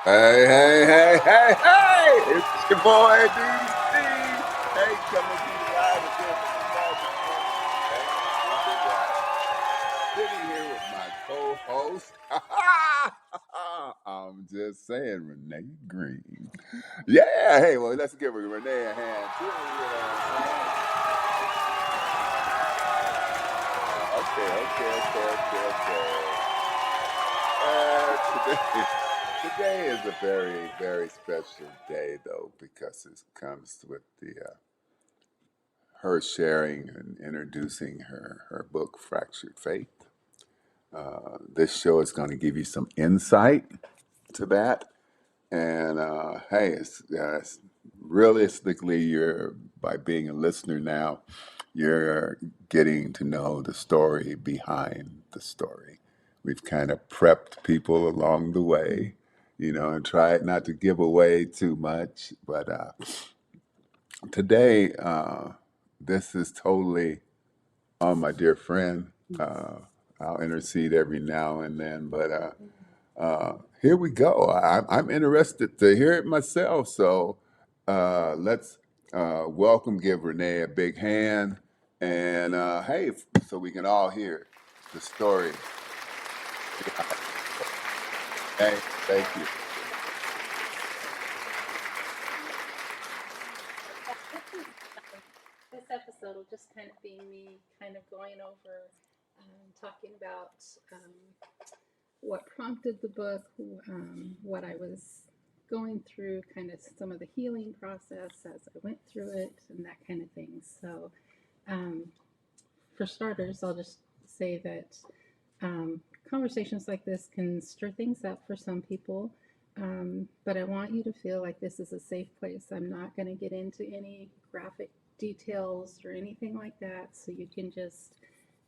Hey, hey, hey, hey, hey! It's your boy DC. Hey, coming to you live again from the Magic Sitting here with my co-host. I'm just saying, Renee Green. Yeah, hey, well, let's give Renee a hand too. Okay. Today is a very, very special day, though, because it comes with the her sharing and introducing her book, Fractured Faith. This show is going to give you some insight to that. And hey, it's realistically, you're by being a listener now, you're getting to know the story behind the story. We've kind of prepped people along the way, and tried not to give away too much. But today, this is totally on my dear friend. I'll intercede every now and then, but here we go. I'm interested to hear it myself. So let's welcome, give Renee a big hand, and hey, so we can all hear the story. Hey, thank you. This episode will just kind of be me kind of going over, talking about um, what prompted the book, what I was going through, kind of some of the healing process as I went through it, and that kind of thing. So, um, for starters, I'll just say that um, conversations like this can stir things up for some people, but I want you to feel like this is a safe place. I'm not going to get into any graphic details or anything like that, so you can just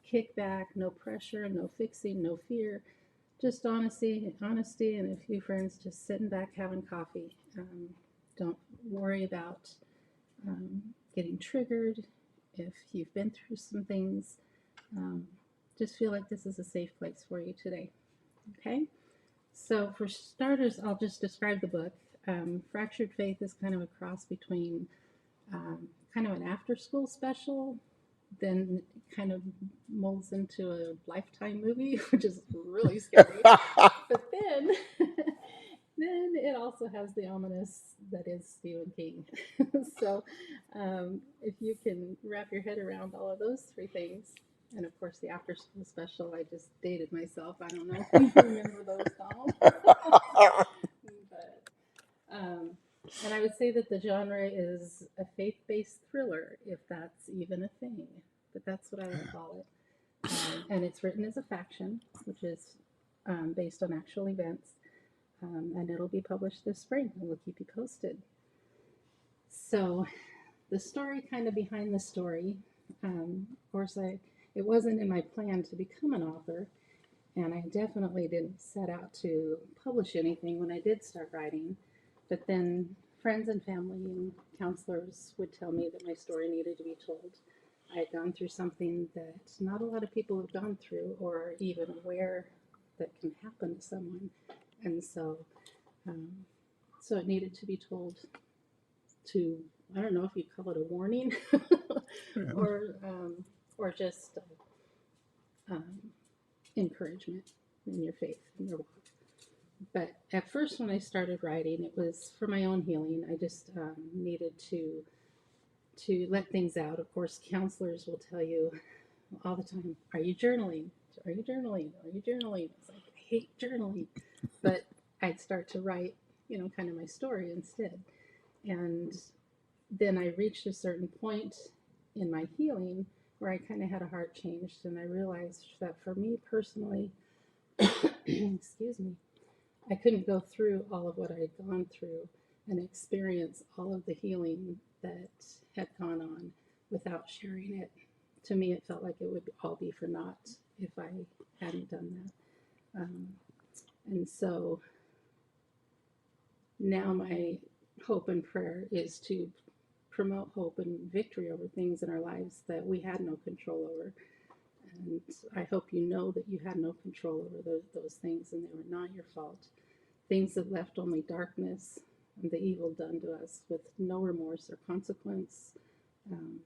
kick back, no pressure, no fixing, no fear, just honesty, and a few friends just sitting back having coffee. Don't worry about getting triggered if you've been through some things. Um, just feel like this is a safe place for you today. Okay? So, for starters, I'll just describe the book. Fractured Faith is kind of a cross between kind of an after school special, then kind of molds into a lifetime movie, which is really scary. But then, then it also has the ominous that is Stephen King. So, if you can wrap your head around all of those three things, and of course the after school special, I just dated myself. I don't know if you remember those, Donald. But and I would say that the genre is a faith-based thriller, if that's even a thing. But that's what I would call it. And it's written as a faction, which is based on actual events. And it'll be published this spring, and we'll keep you posted. So, the story kind of behind the story. Of course, it wasn't in my plan to become an author, and I definitely didn't set out to publish anything when I did start writing. But then friends and family and counselors would tell me that my story needed to be told. I had gone through something that not a lot of people have gone through or are even aware that can happen to someone. And um, so it needed to be told to, I don't know if you'd call it a warning or, um, or just um, encouragement in your faith, in your walk. But at first, when I started writing, it was for my own healing. I just needed to let things out. Of course, counselors will tell you all the time, "Are you journaling? Are you journaling? Are you journaling?" It's like I hate journaling, but I'd start to write, kind of my story instead. And then I reached a certain point in my healing where I kind of had a heart change, and I realized that for me personally, excuse me, I couldn't go through all of what I had gone through and experience all of the healing that had gone on without sharing it. To me, it felt like it would all be for naught if I hadn't done that. And so now my hope and prayer is to promote hope and victory over things in our lives that we had no control over. And I hope you know that you had no control over those things and they were not your fault. things that left only darkness and the evil done to us with no remorse or consequence. Um,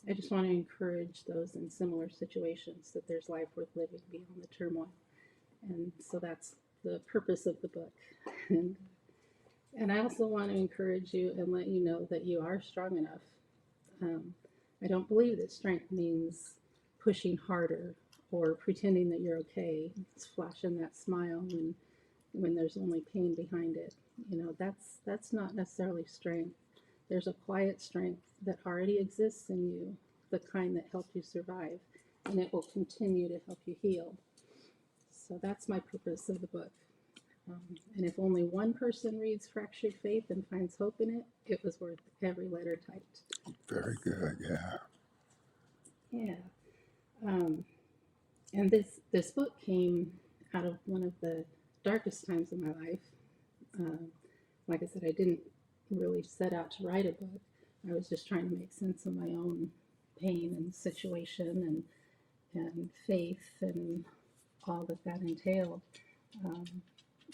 I just want to encourage those in similar situations that there's life worth living beyond the turmoil. And so that's the purpose of the book. And, and I also want to encourage you and let you know that you are strong enough. Um, I don't believe that strength means pushing harder or pretending that you're okay. It's flashing that smile when there's only pain behind it. That's not necessarily strength. There's a quiet strength that already exists in you, the kind that helped you survive, and it will continue to help you heal. So that's my purpose of the book. And if only one person reads Fractured Faith and finds hope in it, it was worth every letter typed. Very good. Yeah. Yeah. Um, and this book came out of one of the darkest times in my life. Um, like I said, I didn't really set out to write a book. I was just trying to make sense of my own pain and situation and faith and all that entailed. Um,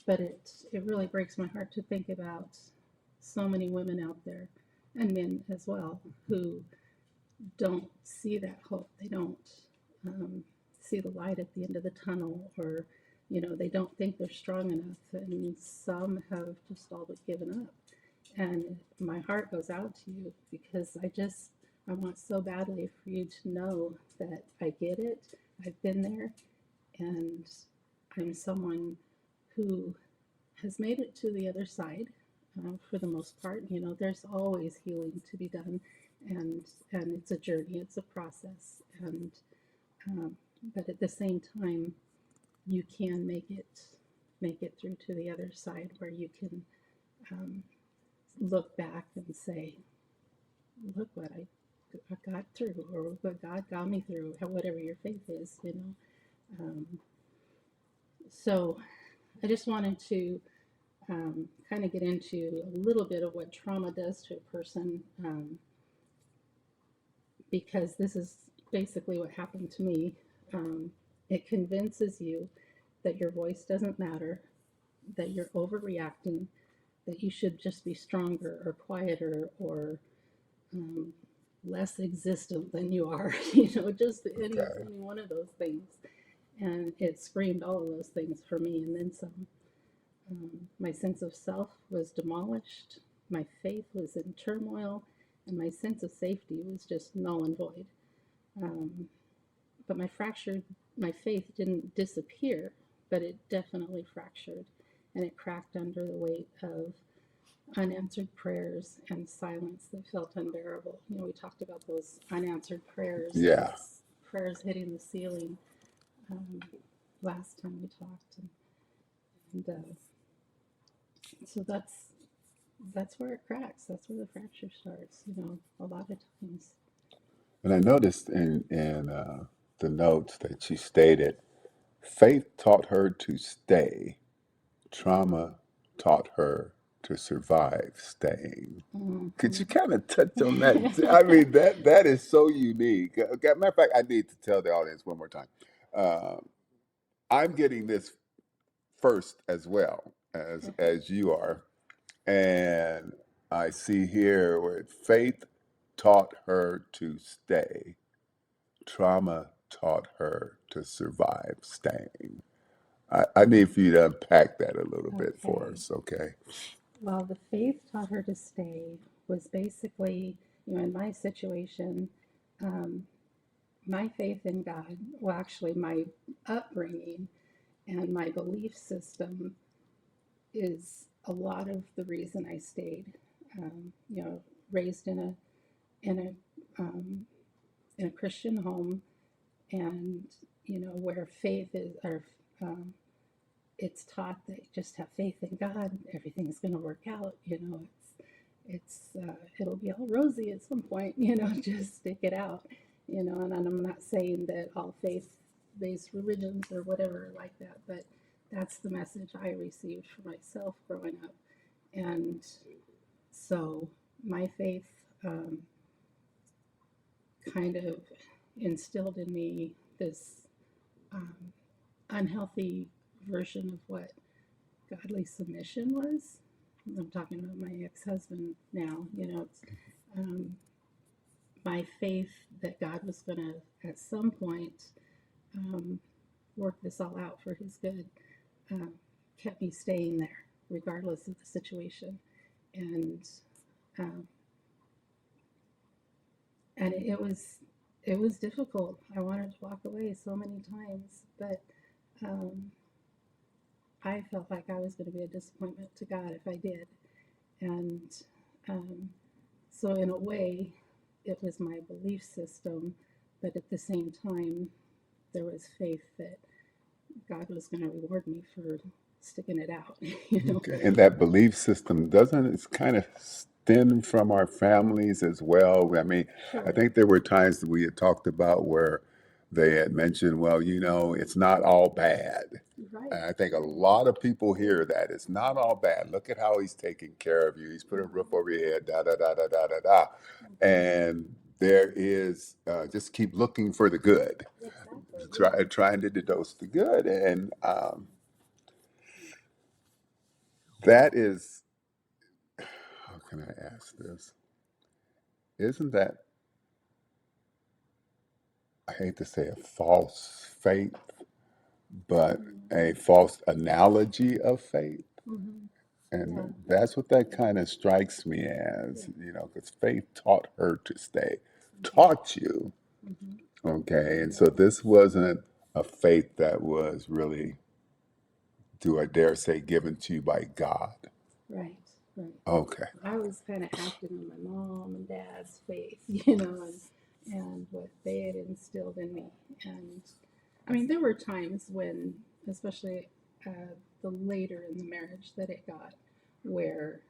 but it really breaks my heart to think about so many women out there and men as well who don't see that hope. They don't see the light at the end of the tunnel, or they don't think they're strong enough, and some have just all but given up. And my heart goes out to you because I want so badly for you to know that I get it. I've been there, and I'm someone who has made it to the other side for the most part. There's always healing to be done, and it's a journey, it's a process, and um, but at the same time, you can make it through to the other side where you can look back and say, look what I got through, or what God got me through, whatever your faith is. Um, so I just wanted to kind of get into a little bit of what trauma does to a person, because this is basically what happened to me. It convinces you that your voice doesn't matter, that you're overreacting, that you should just be stronger or quieter or um, less existent than you are, just Okay. any one of those things. And it screamed all of those things for me and then some. My sense of self was demolished, my faith was in turmoil, and my sense of safety was just null and void. Um, but my faith didn't disappear, but it definitely fractured, and it cracked under the weight of unanswered prayers and silence that felt unbearable. We talked about those unanswered prayers, Yeah. those prayers hitting the ceiling um, last time we talked, and so that's where it cracks. That's where the fracture starts. A lot of times. And I noticed in the notes that she stated, faith taught her to stay. Trauma taught her to survive staying. Could you kind of touch on that? I Mm-hmm. mean, that is so unique. Okay, matter of fact, I need to tell the audience one more time. Uh, I'm getting this first as well as you are, and I see here where faith taught her to stay. Trauma taught her to survive staying. I need for you to unpack that a little bit for Okay. us, okay? Well, the faith taught her to stay was basically, in my situation, um, my faith in God, well, actually, my upbringing and my belief system is a lot of the reason I stayed. Raised in in a Christian home, and where faith is, or um, it's taught that you just have faith in God, everything's going to work out. It'll be all rosy at some point. Just stick it out. And I'm not saying that all faith-based religions or whatever are like that, but that's the message I received for myself growing up. And so my faith um, kind of instilled in me this um, unhealthy version of what godly submission was. I'm talking about my ex-husband now. It's um, my faith that God was going to, at some point, um, work this all out for His good, um, kept me staying there, regardless of the situation. And um, and it was difficult. I wanted to walk away so many times, but um, I felt like I was going to be a disappointment to God if I did. And um, so, in a way, it was my belief system, but at the same time, there was faith that God was going to reward me for sticking it out. you know. Okay. And that belief system doesn't it's kind of stem from our families as well. I mean, I Sure. think there were times that we had talked about where they had mentioned, well, it's not all bad. Right. And I think a Right. lot of people hear that. It's not all bad. Look at how he's taking care of you. He's put a roof Mhm. over your head, da da da da da da da. Mhm. And there is just keep looking for the good, Exactly. Yeah. trying to deduce the good, and that is how can I ask this? Isn't that I hate to say a false faith, but Mhm. a false analogy of faith? Mhm. Yeah. And that's what that kind of strikes me as, Yeah. because faith taught her to stay, Mhm. taught you, Mhm. okay? And so Yeah. this wasn't a faith that was really, do I dare say, given to you by God. Right. Right. Okay, I was kind of acting on my mom and dad's faith, and what they had instilled in me. And I mean, there were times when, especially the later in the marriage, that it got where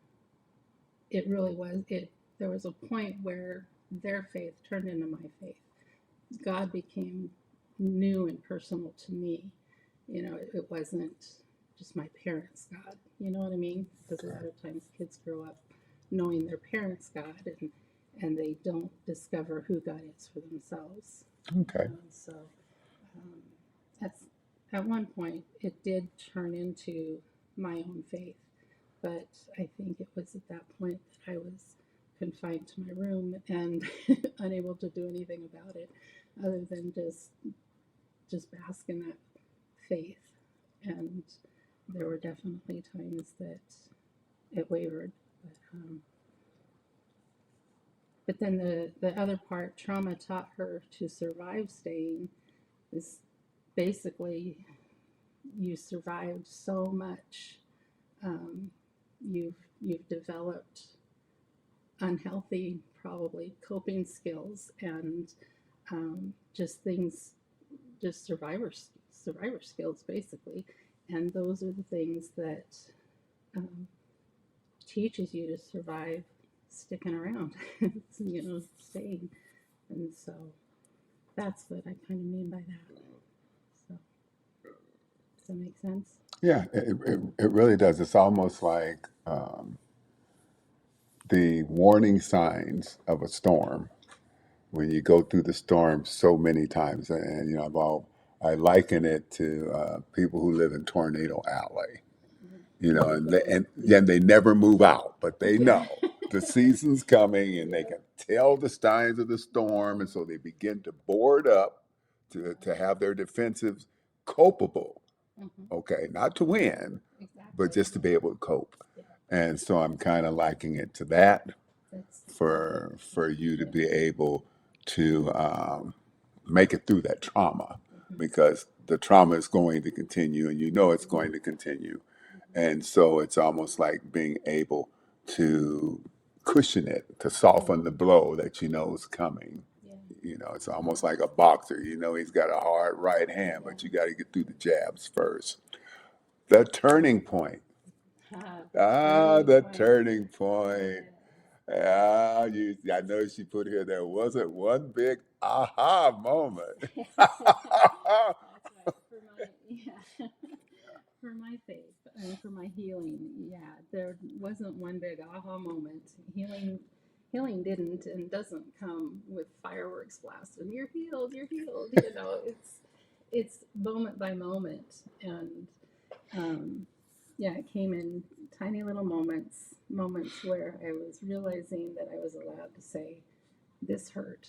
it really was it. There was a point where their faith turned into my faith. God became new and personal to me. It wasn't just my parents' God. You know what I mean? Because a okay, lot of times kids grow up knowing their parents' God, and they don't discover who God is for themselves. okay, So um, that's at one point it did turn into my own faith, but I think it was at that point that I was confined to my room and unable to do anything about it other than just bask in that faith. And there were definitely times that it wavered. But then the other part, trauma taught her to survive staying, is basically you survived so much. Um, you've developed unhealthy, probably coping skills and just things, just survivor skills basically, and those are the things that um, teaches you to survive sticking around, staying. And so that's what I kind of mean by that. So does that make sense? yeah, it really does. It's almost like the warning signs of a storm when you go through the storm so many times. And I liken it to people who live in Tornado Alley. And Right. they never move out, but they Yeah. know the season's coming, and they Yeah. can tell the signs of the storm, and so they begin to board up to have their defensives copable. Hmm. Okay, not to win, but Exactly. just to be able to cope. Yeah. And so I'm kind of likening it to that That's exactly. for you to Yeah. be able to make it through that trauma, Hmm. because the trauma is going to continue, and it's going to continue. And so it's almost like being able to cushion it, to Yeah. soften the blow that is coming. Yeah. It's almost like a boxer. He's got a hard right hand, Yeah. but you got to get through the jabs first. The turning point. Turning The point. turning point. Yeah. I know she put here there wasn't one big aha moment. That's right. For my yeah, for my faith and for my healing, yeah, there wasn't one big aha moment. Healing didn't and doesn't come with fireworks blast and you're healed, you're healed. It's moment by moment, and um, yeah, it came in tiny little moments where I was realizing that I was allowed to say, this hurt,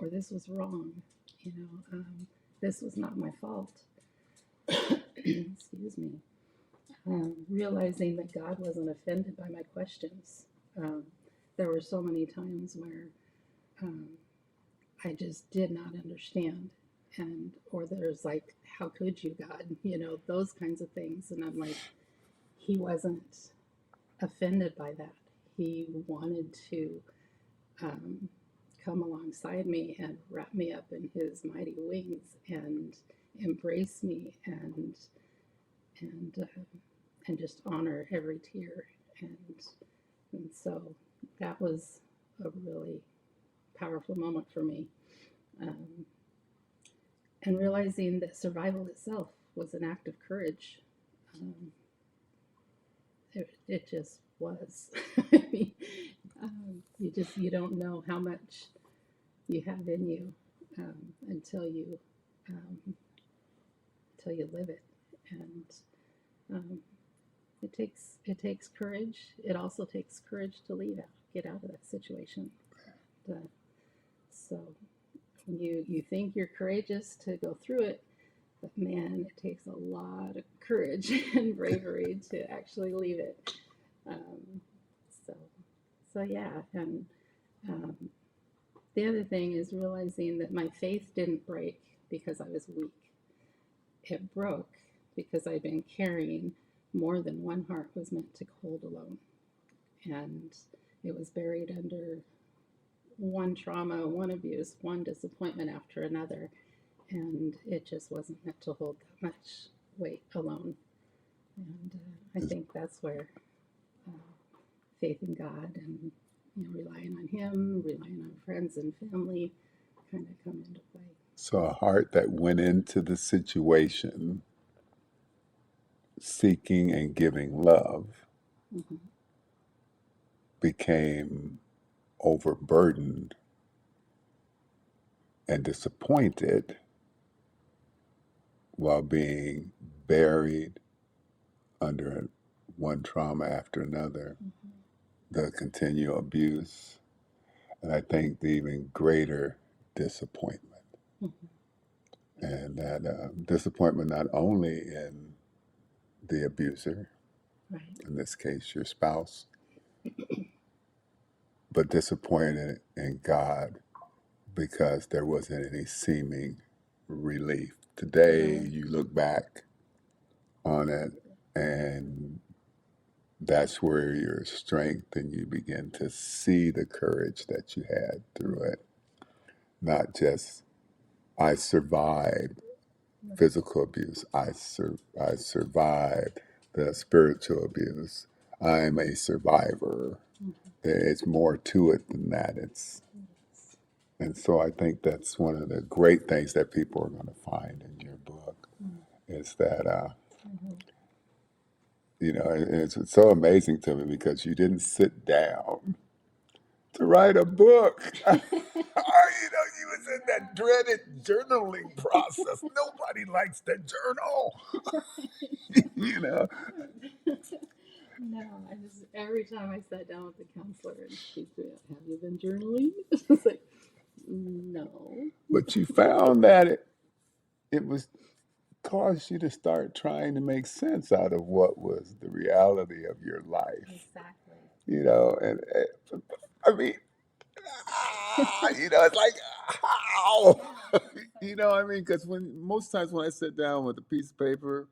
or this was wrong, you know, this was not my fault. Excuse me. Realizing that God wasn't offended by my questions. Um, there were so many times where um, I just did not understand. And, or there's like, how could you, God? You know, those kinds of things. And I'm like, He wasn't offended by that. He wanted to um, come alongside me and wrap me up in His mighty wings and embrace me and and just honor every tear. And and so that was a really powerful moment for me. Um, and realizing that survival itself was an act of courage. Um, it just was. I mean, you don't know how much you have in you until um, you live it, and um, it takes courage. It also takes courage to get out of that situation. Uh, so you think you're courageous to go through it, but man, it takes a lot of courage and bravery to actually leave it. Um, so yeah, and um, the other thing is realizing that my faith didn't break because I was weak. It broke because I'd been carrying more than one heart was meant to hold alone, and it was buried under one trauma, one abuse, one disappointment after another, and it just wasn't meant to hold that much weight alone. And I think that's where faith in God and relying on Him, relying on friends and family, kind of come into play. So a heart that went into the situation seeking and giving love Mm-hmm. became overburdened and disappointed while being buried under one trauma after another, Mm-hmm. the continual abuse, and I think the even greater disappointment. Mm-hmm. And that disappointment not only in the abuser, Right. in this case your spouse, but disappointed in God because there wasn't any seeming relief. Today, Right. you look back on it, and that's where your strength and you begin to see the courage that you had through Mm-hmm. it. Not just, I survived Right. physical abuse, I survived the spiritual abuse. I'm a survivor. Mm-hmm. There's more to it than that. Yes. And so I think that's one of the great things that people are going to find in your book Mm-hmm. is that, Mm-hmm. it's so amazing to me because you didn't sit down to write a book. You was in that dreaded journaling process. Nobody likes to journal, you know. No, I just every time I sat down with the counselor and she'd say, "Have you been journaling?" It's like, no. But you found that it was caused you to start trying to make sense out of what was the reality of your life, Exactly. and I mean, it's like, how? Because when most times when I sit down with a piece of paper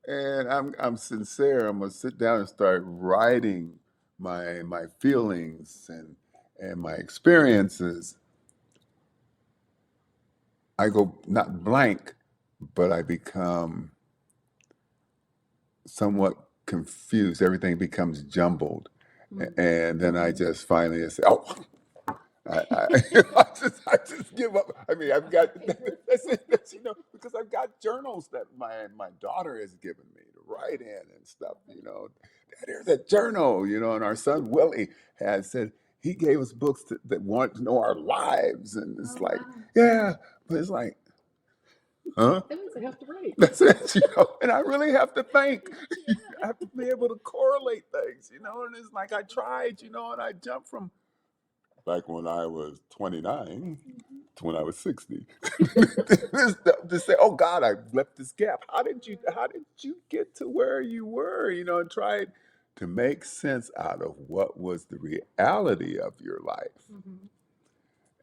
and I'm sincere, I'm gonna sit down and start writing my feelings and my experiences. I go not blank, but I become somewhat confused. Everything becomes jumbled, and then I just finally say, "Oh, I, I just give up." I mean, I've got that's it. Because I've got journals that my daughter has given me to write in and stuff. There's a journal. And our son Willie has said he gave us books that wanted to know our lives, and it's Oh like, wow. yeah, but it's like, huh? That means I have to write. That's it. And I really have to think. have to be able to correlate things, you know. And it's like I tried, you know, and I jumped from back when I was 29 to when I was 60 to say, oh God, I left this gap. How did you get to where you were, you know, and tried to make sense out of what was the reality of your life Mhm.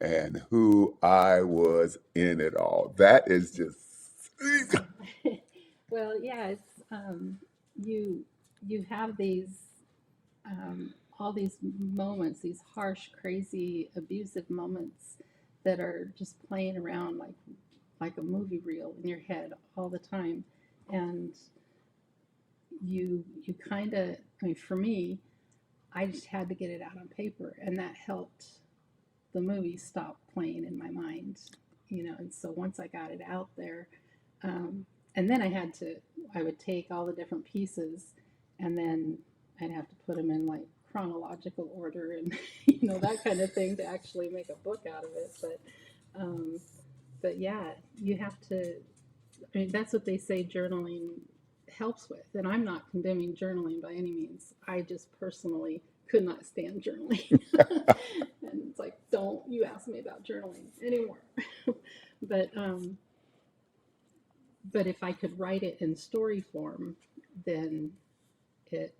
and who I was in it all. That is just Well, yeah, it's you you have these all these moments, these harsh, crazy, abusive moments that are just playing around like a movie reel in your head all the time, and you kind of, I mean, for me, I just had to get it out on paper, and that helped the movie stop playing in my mind, you know. And so once I got it out there, um, and then I would take all the different pieces, and then I'd have to put them in like chronological order and you know, that kind of thing to actually make a book out of it. Um, but yeah, you have to. I mean, that's what they say journaling helps with. And I'm not condemning journaling by any means. I just personally could not stand journaling. And it's like, don't you ask me about journaling anymore. but but if I could write it in story form, then it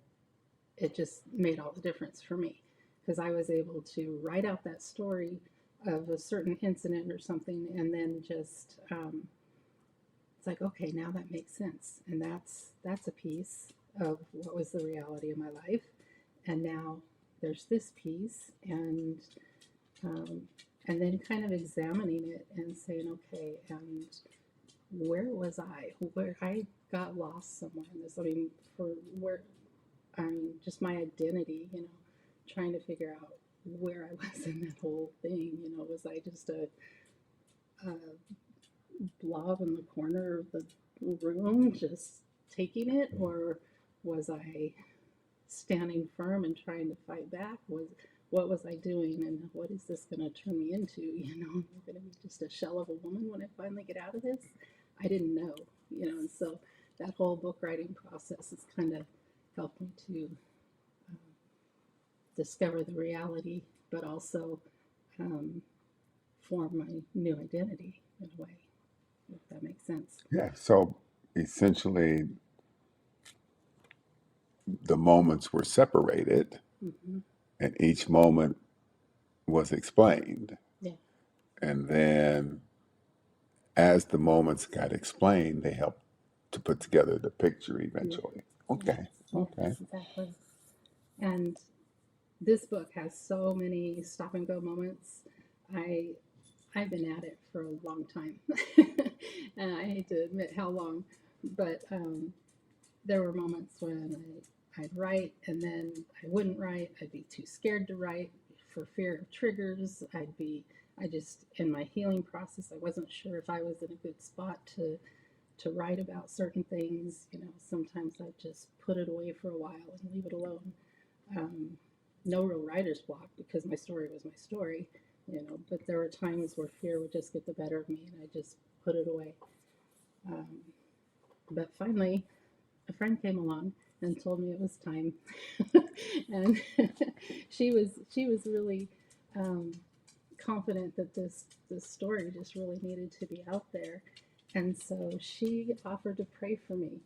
it just made all the difference for me, because I was able to write out that story of a certain incident or something, and then just it's like, okay, now that makes sense, and that's a piece of what was the reality of my life, and now there's this piece, um, and then kind of examining it and saying, okay, and where was I? Where I got lost somewhere in this. I mean, for where I mean, just my identity, you know, trying to figure out where I was in that whole thing. You know, was I just a blob in the corner of the room just taking it, or was I standing firm and trying to fight back? What was I doing, and what is this going to turn me into? You know, am I going to be just a shell of a woman when I finally get out of this? I didn't know, you know, and so that whole book writing process has kind of helped me to um, discover the reality, but also um, form my new identity in a way, if that makes sense. yeah. So essentially, the moments were separated, Hmm. and each moment was explained, Yeah. and then as the moments got explained, they helped to put together the picture Yeah. eventually. Yes. Okay, Yes. okay. Exactly. And this book has so many stop and go moments. I I've been at it for a long time, and I hate to admit how long, but there were moments when I'd write and then I wouldn't write. I'd be too scared to write for fear of triggers. I just, in my healing process, I wasn't sure if I was in a good spot to write about certain things. You know, sometimes I just put it away for a while and leave it alone. Um, no real writer's block, because my story was my story, you know, but there were times where fear would just get the better of me and I just put it away. Um, but finally, a friend came along and told me it was time, and she was really um, confident that this story just really needed to be out there, and so she offered to pray for me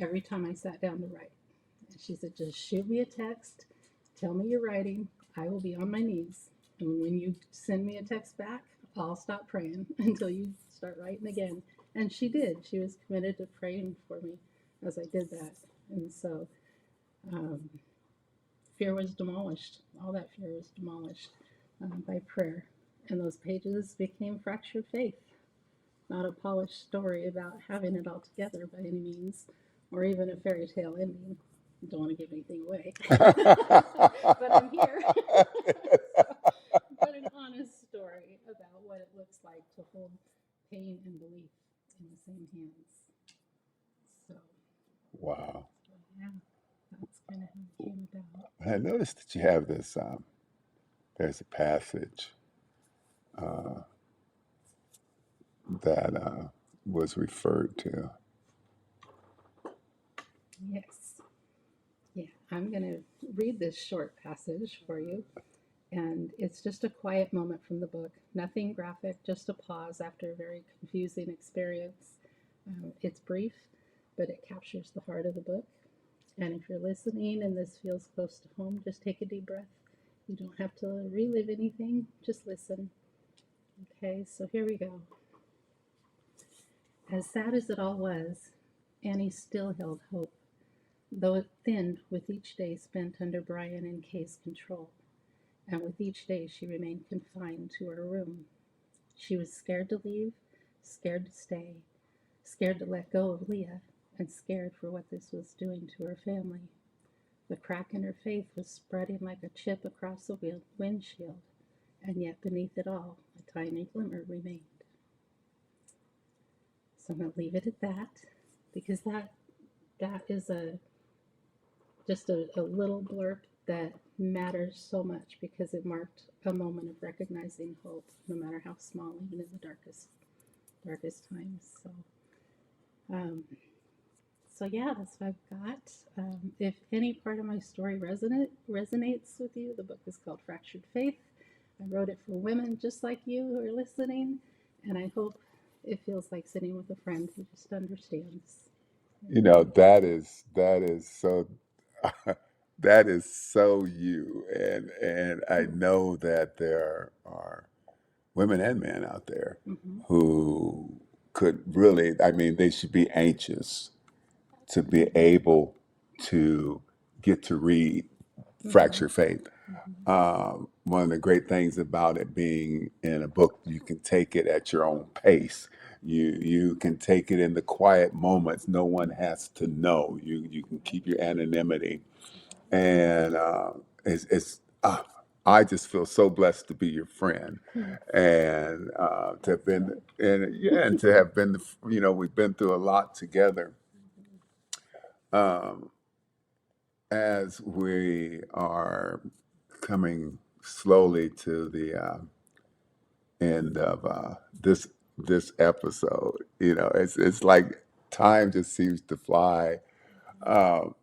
every time I sat down to write. And she said, just shoot me a text, tell me you're writing, I will be on my knees, and when you send me a text back, I'll stop praying until you start writing again. And she did. She was committed to praying for me as I did that. And so um, fear was demolished. All that fear was demolished by prayer. And those pages became fractured faith, not a polished story about having it all together by any means, or even a fairy tale ending. I don't want to give anything away, but I'm here. But an honest story about what it looks like to hold pain and belief in the same hands. So, Wow. yeah, that's kind of how it came about. I noticed that you have this, there's a passage that was referred to. Yes. I'm going to read this short passage for you. And it's just a quiet moment from the book. Nothing graphic, just a pause after a very confusing experience. It's brief, but it captures the heart of the book. And if you're listening and this feels close to home, just take a deep breath. You don't have to relive anything, just listen. Okay, so here we go. As sad as it all was, Annie still held hope, though it thinned with each day spent under Brian and Kay's control. And with each day she remained confined to her room. She was scared to leave, scared to stay, scared to let go of Leah, and scared for what this was doing to her family. The crack in her faith was spreading like a chip across the windshield, and yet beneath it all, a tiny glimmer remained. So I'm going to leave it at that, because that is just a little blurb that matters so much, because it marked a moment of recognizing hope, no matter how small, even in the darkest times. So yeah, that's what I've got. If any part of my story resonates with you, the book is called Fractured Faith. I wrote it for women just like you who are listening, and I hope it feels like sitting with a friend who just understands. You know, that is so that is so you. And I know that there are women and men out there Mm-hmm. who could really, I mean, they should be anxious to be able to get to read Mm-hmm. Fracture Faith. Mm-hmm. One of the great things about it being in a book, you can take it at your own pace. You can take it in the quiet moments. No one has to know. You can keep your anonymity, and it's I just feel so blessed to be your friend, and to have been and yeah, and to have been we've been through a lot together. Um, as we are coming slowly to the end of this episode, it's like time just seems to fly. Um,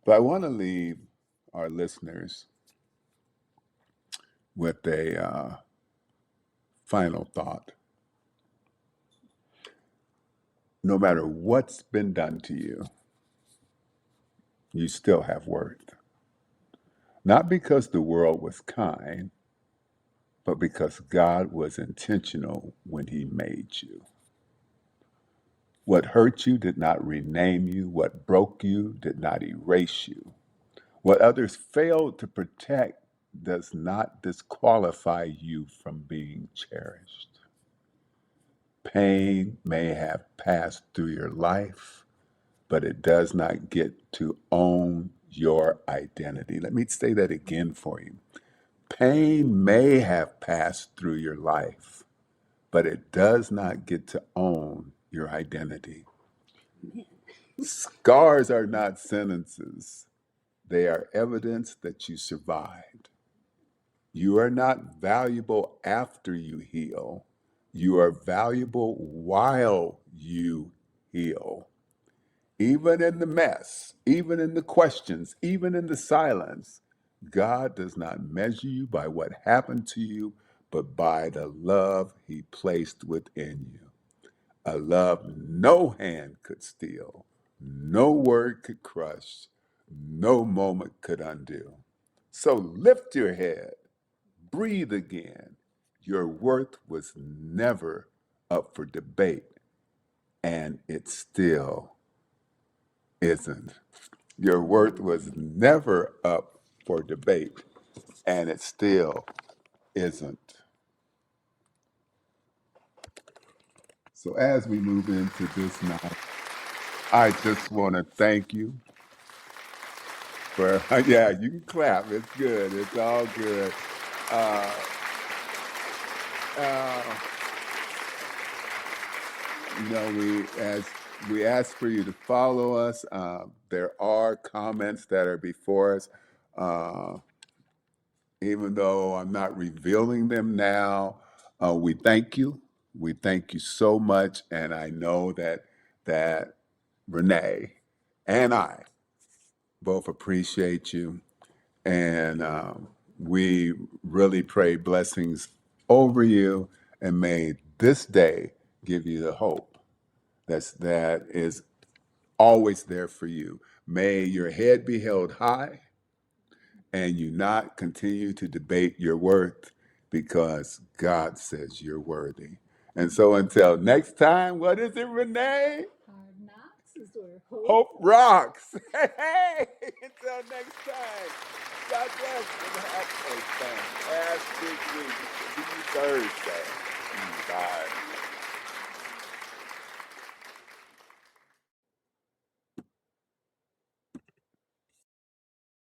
but I want to leave our listeners with a final thought. No matter what's been done to you, you still have worth. Not because the world was kind, but because God was intentional when He made you. What hurt you did not rename you. What broke you did not erase you. What others failed to protect does not disqualify you from being cherished. Pain may have passed through your life, but it does not get to own your identity. Let me say that again for you. Pain may have passed through your life, but it does not get to own your identity. Scars are not sentences, they are evidence that you survived. You are not valuable after you heal, you are valuable while you heal. Even in the mess, even in the questions, even in the silence, God does not measure you by what happened to you, but by the love He placed within you. A love no hand could steal, no word could crush, no moment could undo. So lift your head, breathe again. Your worth was never up for debate, and it still isn't. Your worth was never up for debate, and it still isn't. So as we move into this night, I just want to thank you for, yeah, you can clap. It's good. It's all good. Uh, uh, as we ask for you to follow us, there are comments that are before us. Uh, Even though I'm not revealing them now, we thank you. We thank you so much, and I know that Renee and I both appreciate you. And we really pray blessings over you. And may this day give you the hope that is always there for you. May your head be held high and you not continue to debate your worth because God says you're worthy. And so until next time, what is it, Renee? Hard knocks is where hope. Hope rocks. Hey, until next time. God bless and have a fantastic week. See you Thursday. Bye.